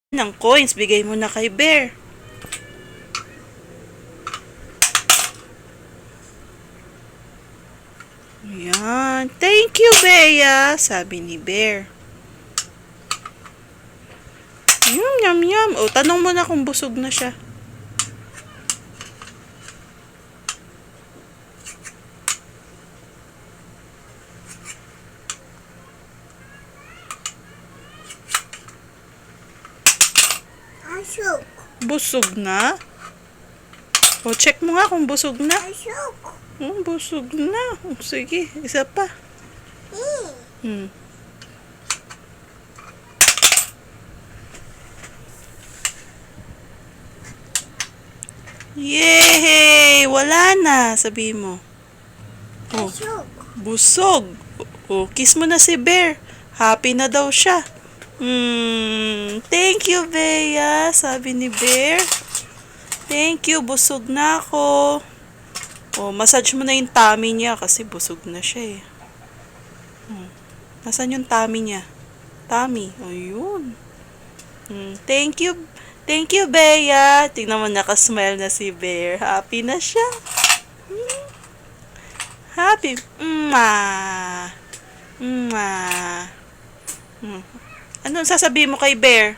Ng coins, bigay mo na kay Bear. Ayan. Thank you, Bea, sabi ni Bear. Yum, yum. O, tanong mo na kung busog na siya. Busog. Busog na? O, check mo nga kung busog na. Busog. Busog na. O, sige, isa pa. Hmm. Yay! Wala na, sabi mo. Oh, Busog. busog. O, kiss mo na si Bear. Happy na daw siya. Thank you, Bea, sabi ni Bear. Thank you, busog na ako. O, massage mo na yung tummy niya kasi busog na siya eh. Nasaan yung tummy niya? Tummy. Ayun. Thank you. Thank you, Bea. Tingnan mo, nakasmile na si Bear. Happy na siya. Happy. Mwah. Mwah. Anong sasabihin mo kay Bear?